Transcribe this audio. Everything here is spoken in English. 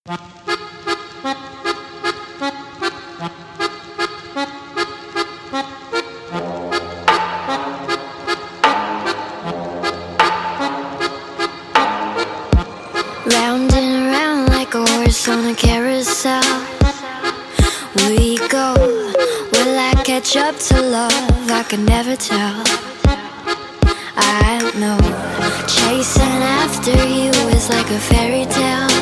Round and around like a horse on a carousel we go. Will I catch up to love? I can never tell. I know chasing after you is like a fairy tale.